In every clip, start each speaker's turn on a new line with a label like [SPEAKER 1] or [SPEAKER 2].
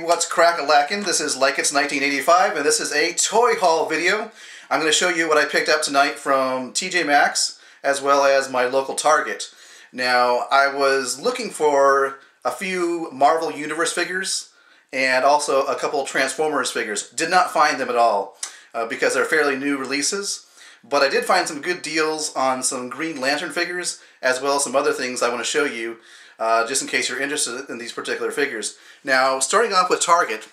[SPEAKER 1] what's crack-a-lackin'? This is Likeits1985, and this is a toy haul video. I'm going to show you what I picked up tonight from TJ Maxx, as well as my local Target. Now, I was looking for a few Marvel Universe figures, and also a couple Transformers figures. Did not find them at all, because they're fairly new releases. But I did find some good deals on some Green Lantern figures, as well as some other things I want to show you, just in case you're interested in these particular figures. Now, starting off with Target.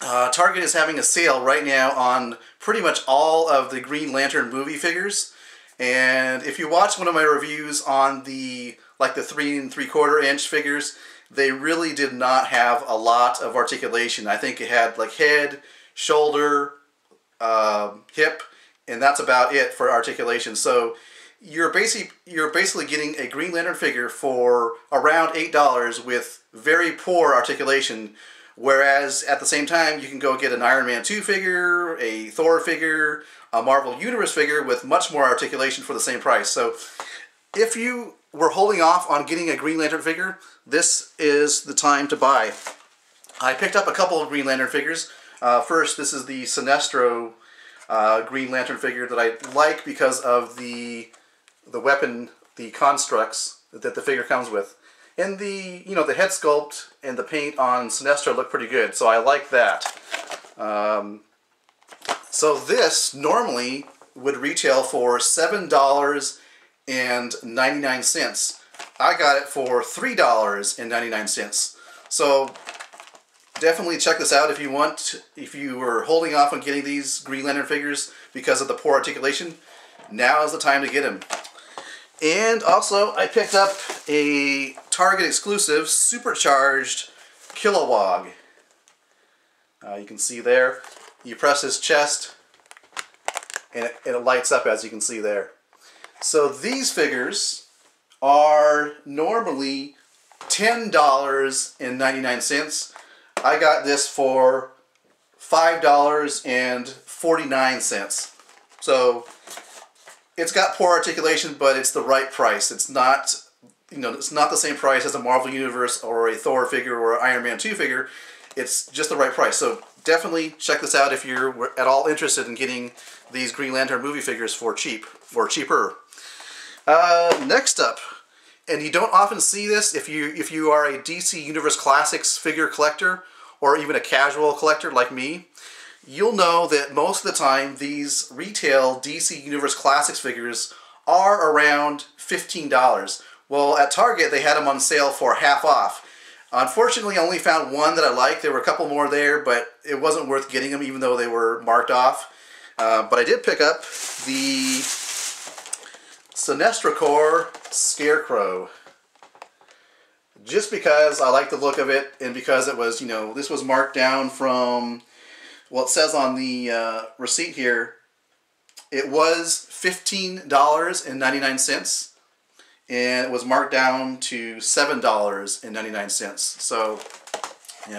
[SPEAKER 1] Target is having a sale right now on pretty much all of the Green Lantern movie figures. And if you watch one of my reviews on the 3 3/4 inch figures, they really did not have a lot of articulation. I think it had like head, shoulder, hip, and that's about it for articulation. So you're basically getting a Green Lantern figure for around $8 with very poor articulation, whereas at the same time you can go get an Iron Man 2 figure, a Thor figure, a Marvel Universe figure with much more articulation for the same price. So if you were holding off on getting a Green Lantern figure, this is the time to buy. I picked up a couple of Green Lantern figures. First, this is the Sinestro Green Lantern figure that I like because of the weapon, the constructs that the figure comes with. And the head sculpt and the paint on Sinestro look pretty good, so I like that. So this normally would retail for $7.99. I got it for $3.99. So definitely check this out if you want. If you were holding off on getting these Green Lantern figures because of the poor articulation, now is the time to get them. And also, I picked up a Target exclusive supercharged Kilowog. You can see there. You press his chest, and it lights up, as you can see there. So these figures are normally $10.99. I got this for $5.49. So it's got poor articulation, but it's the right price. It's not, it's not the same price as a Marvel Universe or a Thor figure or an Iron Man 2 figure. It's just the right price. So definitely check this out if you're at all interested in getting these Green Lantern movie figures for cheaper. Next up, and you don't often see this if you are a DC Universe Classics figure collector or even a casual collector like me, you'll know that most of the time these retail DC Universe Classics figures are around $15. Well, at Target they had them on sale for half off. Unfortunately, I only found one that I liked. There were a couple more there, but it wasn't worth getting them even though they were marked off. But I did pick up the Sinestro Corps Scarecrow, just because I like the look of it and because it was, this was marked down from, well, it says on the receipt here, it was $15.99, and it was marked down to $7.99. So,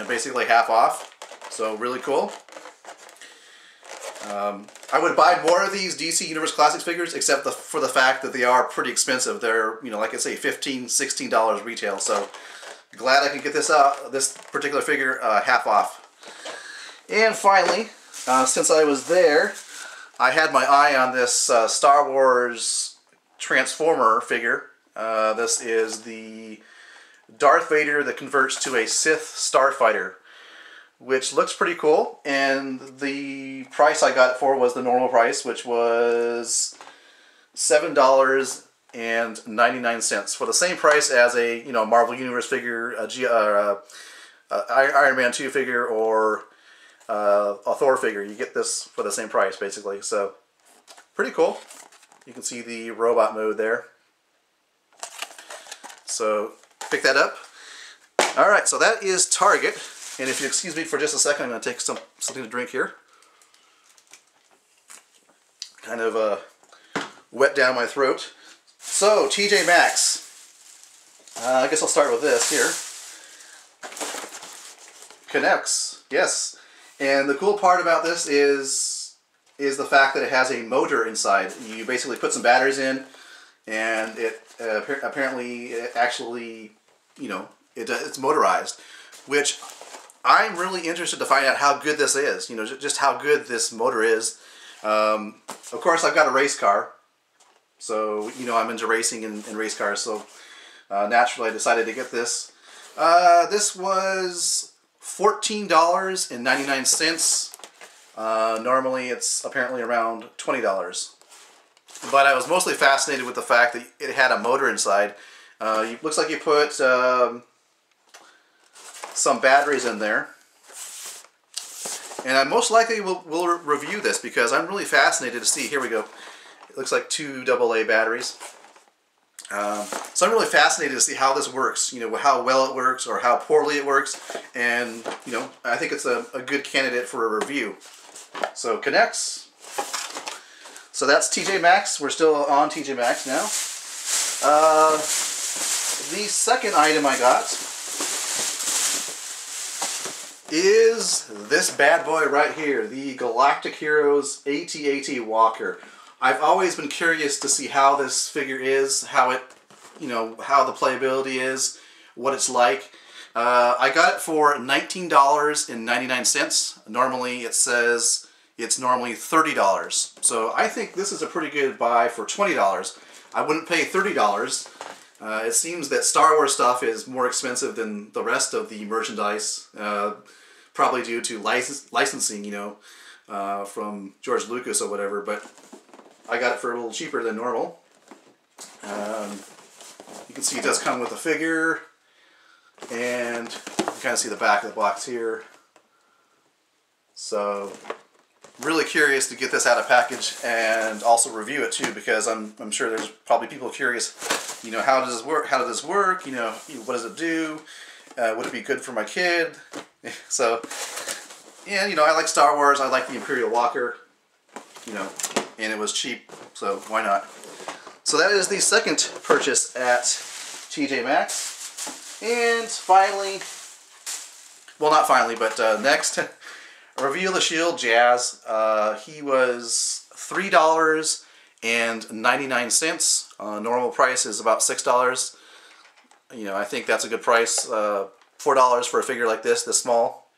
[SPEAKER 1] basically half off. So really cool. I would buy more of these DC Universe Classics figures, except for the fact that they are pretty expensive. They're, like I say, $15, $16 retail. So glad I can get this particular figure half off. And finally, since I was there, I had my eye on this Star Wars Transformer figure. This is the Darth Vader that converts to a Sith Starfighter, which looks pretty cool. And the price I got it for was the normal price, which was $7.99 for the same price as a Marvel Universe figure, Iron Man 2 figure, or a Thor figure. You get this for the same price, basically. So pretty cool. You can see the robot mode there. So pick that up. All right, so that is Target. And if you excuse me for just a second, I'm going to take something to drink here. Kind of wet down my throat. So, TJ Maxx. I guess I'll start with this here. Connects, yes. And the cool part about this is the fact that it has a motor inside. You basically put some batteries in, and it apparently, it's motorized, which I'm really interested to find out how good this is. You know, just how good this motor is. Of course, I've got a race car, so you know I'm into racing and race cars. So naturally, I decided to get this. This was $14.99. Normally, it's apparently around $20. But I was mostly fascinated with the fact that it had a motor inside. Looks like you put some batteries in there. And I most likely will review this because I'm really fascinated to see. Here we go. It looks like 2 AA batteries. So I'm really fascinated to see how this works. You know, how well it works or how poorly it works. And, you know, I think it's a good candidate for a review. So, connects. So that's TJ Maxx. We're still on TJ Maxx now. The second item I got is this bad boy right here, the Galactic Heroes AT-AT Walker. I've always been curious to see how this figure is, how it, you know, how the playability is, what it's like. I got it for $19.99. Normally it says it's normally $30. So I think this is a pretty good buy for $20. I wouldn't pay $30. It seems that Star Wars stuff is more expensive than the rest of the merchandise, probably due to licensing, you know, from George Lucas or whatever, but I got it for a little cheaper than normal. You can see it does come with a figure, and you can kind of see the back of the box here. So, really curious to get this out of package and also review it too, because I'm sure there's probably people curious, you know, how does this work? How does this work? You know, what does it do? Would it be good for my kid? So, yeah, you know, I like Star Wars. I like the Imperial Walker, you know, and it was cheap, so why not? So that is the second purchase at TJ Maxx. And finally, well, not finally, but next, Reveal the Shield Jazz. He was $3.99. Normal price is about $6. You know, I think that's a good price. $4 for a figure like this small.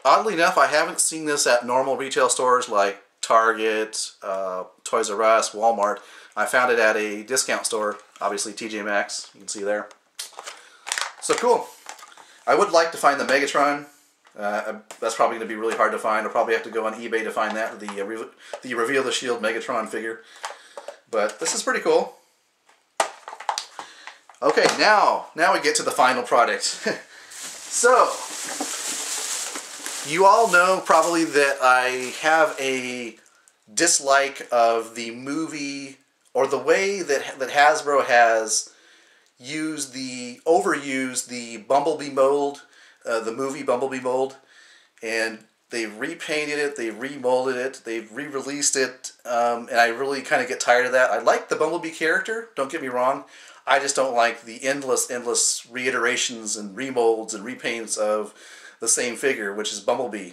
[SPEAKER 1] Oddly enough, I haven't seen this at normal retail stores like Target, Toys R Us, Walmart. I found it at a discount store, obviously TJ Maxx, you can see there. So cool. I would like to find the Megatron. That's probably going to be really hard to find. I'll probably have to go on eBay to find that, the Reveal the Shield Megatron figure. But this is pretty cool. Okay, now we get to the final product. So, you all know probably that I have a dislike of the movie, or the way that Hasbro has overused the Bumblebee mold, the movie Bumblebee mold, and they've repainted it, they've remolded it, they've re-released it, and I really kind of get tired of that. I like the Bumblebee character, don't get me wrong. I just don't like the endless reiterations and remolds and repaints of the same figure, which is Bumblebee.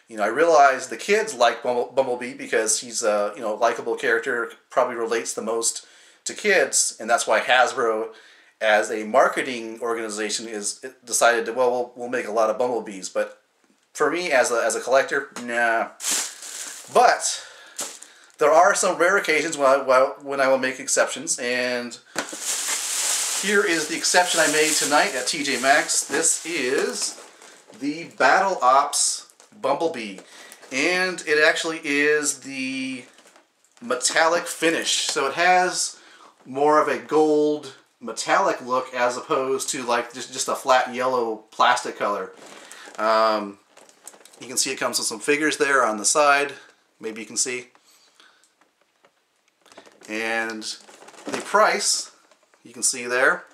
[SPEAKER 1] You know, I realize the kids like Bumblebee because he's a, you know, likable character, probably relates the most to kids, and that's why Hasbro, as a marketing organization, decided to, well, we'll make a lot of Bumblebees. But for me, as a collector, nah. But there are some rare occasions when I will make exceptions, and here is the exception I made tonight at TJ Maxx. This is the Battle Ops Bumblebee, and it actually is the metallic finish. So it has more of a gold metallic look as opposed to like just a flat yellow plastic color. You can see it comes with some figures there on the side. Maybe you can see. And the price, you can see there,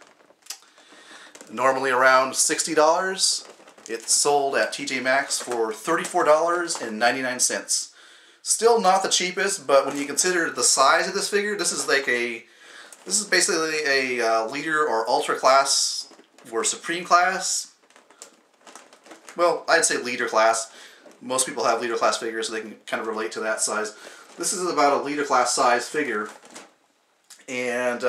[SPEAKER 1] normally around $60. It's sold at TJ Maxx for $34.99. Still not the cheapest, but when you consider the size of this figure, this is basically a leader or ultra class or supreme class. Well, I'd say leader class. Most people have leader class figures, so they can kind of relate to that size. This is about a leader class size figure, and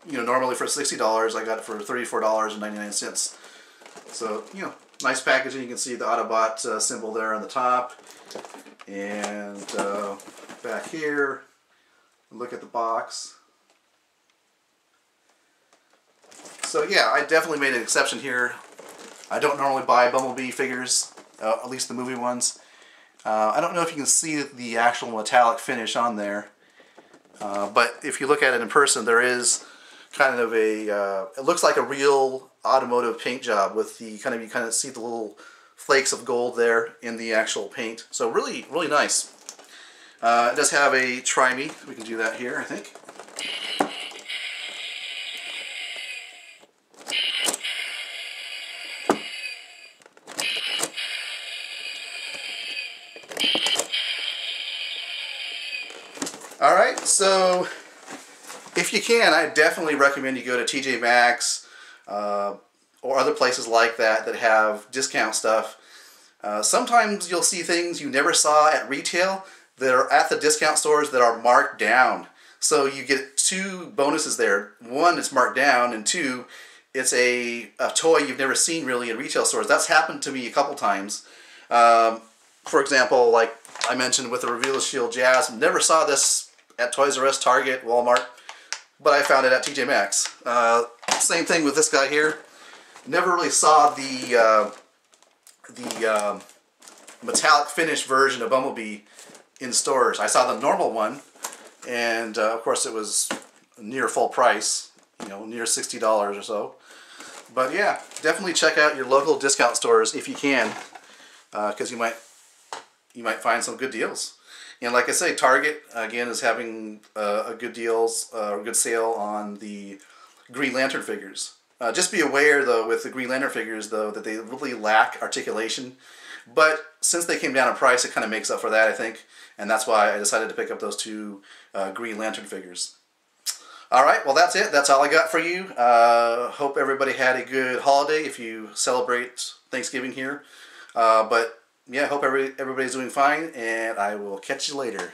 [SPEAKER 1] you know, normally for $60, I got it for $34.99. So, you know, nice packaging. You can see the Autobot symbol there on the top. And back here, look at the box. So yeah, I definitely made an exception here. I don't normally buy Bumblebee figures, at least the movie ones. I don't know if you can see the actual metallic finish on there, but if you look at it in person, there is kind of a, it looks like a real automotive paint job with the you kind of see the little flakes of gold there in the actual paint. So really, really nice. It does have a try me. We can do that here, I think. Alright, so if you can, I definitely recommend you go to TJ Maxx or other places like that that have discount stuff. Sometimes you'll see things you never saw at retail that are at the discount stores that are marked down. So you get two bonuses there. One, it's marked down, and two, it's a toy you've never seen really in retail stores. That's happened to me a couple times. For example, like I mentioned with the Reveal Shield Jazz, never saw this at Toys R Us, Target, Walmart, but I found it at TJ Maxx. Same thing with this guy here. Never really saw the metallic finish version of Bumblebee in stores. I saw the normal one, and of course it was near full price, you know, near $60 or so. But yeah, definitely check out your local discount stores if you can, because you might find some good deals. And like I say, Target again is having a good deals, a good sale on the Green Lantern figures. Just be aware though with the Green Lantern figures though that they really lack articulation. But since they came down in price, it kind of makes up for that, I think. And that's why I decided to pick up those two Green Lantern figures. Alright, well that's it. That's all I got for you. Hope everybody had a good holiday if you celebrate Thanksgiving here. But yeah, hope everybody's doing fine, and I will catch you later.